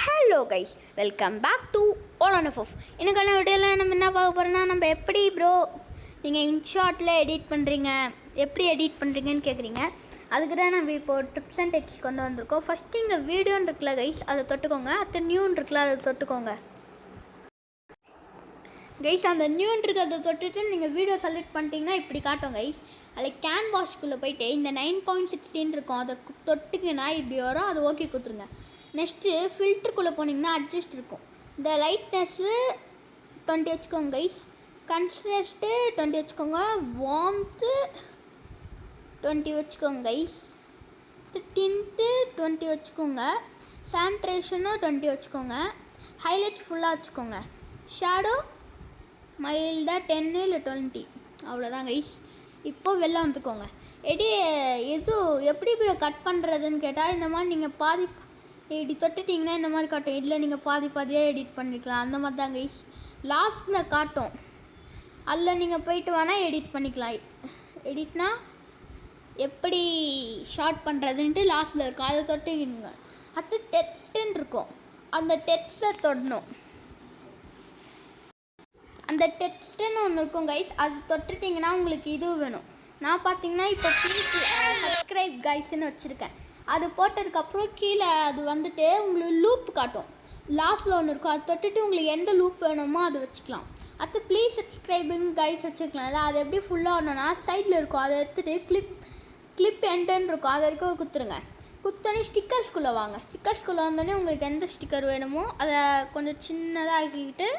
Hello guys, welcome back to all on F. எனக்கான வீடியோவில் நம்ம என்ன பார்க்க போகிறோன்னா, நம்ம எப்படி ப்ரோ நீங்கள் இன்ஷாட்டில் எடிட் பண்ணுறீங்க, எப்படி எடிட் பண்ணுறீங்கன்னு கேட்குறீங்க. அதுக்கு தான் நம்ம இப்போது டிப்ஸ் அண்ட் டெக்ஸ் கொண்டு வந்திருக்கோம். ஃபஸ்ட்டு இங்கே வீடியோன்னு இருக்குல்ல கைஸ், அதை தொட்டுக்கோங்க. அடுத்த நியூன்னு இருக்குல்ல, அதை தொட்டுக்கோங்க கைஸ். அந்த நியூன்னு இருக்கிறத தொட்டுட்டு நீங்கள் வீடியோ செலக்ட் பண்ணிட்டீங்கன்னா இப்படி காட்டும் கைஸ். அதில் கேன்வாஸ்குள்ளே போய்ட்டு இந்த 9.16 இருக்கும், அதை தொட்டுக்கிங்கன்னா இப்படி வரும். அது ஓகே கொடுத்துருங்க. நெக்ஸ்ட்டு ஃபில்டருக்குள்ளே போனீங்கன்னா அட்ஜஸ்ட் இருக்கும். இந்த லைட்னஸ்ஸு 20 வச்சுக்கோங்க கைஸ். கன்ட்ராஸ்ட்டு 20 வச்சுக்கோங்க. வார்ம்த்து 20 வச்சுக்கோங்க கைஸ். டின்ட்டு 20 வச்சுக்கோங்க. சாண்ட்ரேஷனும் 20 வச்சுக்கோங்க. ஹைலைட் ஃபுல்லாக வச்சுக்கோங்க. ஷேடோ மைல்டாக 10 இல்லை 20, அவ்வளோதான் கைஸ். இப்போது வெளில வந்துக்கோங்க. இது எப்படி கட் பண்ணுறதுன்னு கேட்டால், இந்த மாதிரி நீங்கள் பாதி இப்படி தொட்டுட்டிங்கன்னா இந்த மாதிரி காட்டும். இதில் நீங்கள் பாதியாக எடிட் பண்ணிக்கலாம். அந்த மாதிரி தான் கைஸ். லாஸ்ட்டில் காட்டும், அதில் நீங்கள் போய்ட்டு வேணால் எடிட் பண்ணிக்கலாம். எடிட்னா எப்படி ஷார்ட் பண்ணுறதுன்ட்டு லாஸ்ட்டில் இருக்கும், அதை தொட்டுக்கிங்க. அது டெக்ஸ்ட்டுன்னு இருக்கும், அந்த டெக்ஸ்ட்டை தொடணும். அந்த டெக்ஸ்ட்டுன்னு ஒன்று இருக்கும் கைஸ், அது தொட்டுட்டிங்கன்னா உங்களுக்கு இது வேணும். நான் பார்த்தீங்கன்னா இப்போ ப்ளீஸ் சப்ஸ்கிரைப் கைஸ்ன்னு வச்சுருக்கேன். அது போட்டதுக்கப்புறம் கீழே அது வந்துட்டு உங்களுக்கு லூப் காட்டும். லாஸ்ட்டில் ஒன்று இருக்கும், அது தொட்டுட்டு உங்களுக்கு எந்த லூப் வேணுமோ அதை வச்சுக்கலாம். அது ப்ளீஸ் சப்ஸ்கிரைபுன்னு கைஸ் வச்சுருக்கலாம்ல, அது எப்படி ஃபுல்லாக வரணும்னா சைடில் இருக்கும், அதை எடுத்துகிட்டு கிளிப் என்டர்ன்னு இருக்கும், அதை வரைக்கும் குத்துருங்க. குத்தோடனே ஸ்டிக்கர்ஸ்குள்ளே வாங்க. ஸ்டிக்கர்ஸ்குள்ளே வந்தோடனே உங்களுக்கு எந்த ஸ்டிக்கர் வேணுமோ அதை கொஞ்சம் சின்னதாக ஆக்கிக்கிட்டு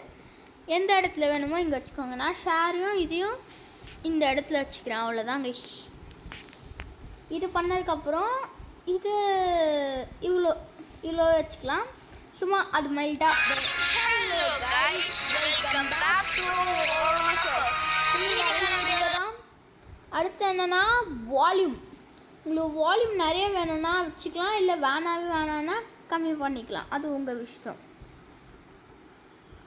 எந்த இடத்துல வேணுமோ இங்கே வச்சுக்கோங்க. நான் ஷேரையும் இதையும் இந்த இடத்துல வச்சுக்கிறேன், அவ்வளோதான் கைஸ். இது பண்ணதுக்கப்புறம் இது இவ்வளோ வச்சுக்கலாம். சும்மா அது மைல்டாக. அடுத்து என்னென்னா வால்யூம். உங்களுக்கு வால்யூம் நிறைய வேணும்னா வச்சுக்கலாம், இல்லை வேணான்னா கம்மி பண்ணிக்கலாம், அது உங்கள் இஷ்டம்.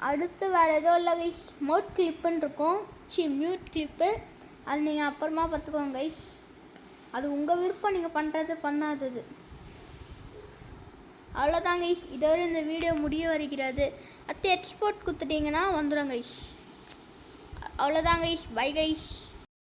அடுத்து வேறு எதுவும் இல்லை கைஸ். மவுத் கிளிப்புன்னு இருக்கும், மியூட் கிளிப்பு, அது நீங்கள் அப்புறமா பார்த்துக்கோங்க கைஸ். அது உங்கள் விருப்பம், நீங்கள் பண்ணுறது பண்ணாதது, அவ்வளோதான் கைஸ். இதோட இந்த வீடியோ முடிய வருகிறது. அடுத்து எக்ஸ்போர்ட் கொடுத்துட்டிங்கன்னா வந்துடும் கைஸ். அவ்வளோதான் கைஸ். Bye guys.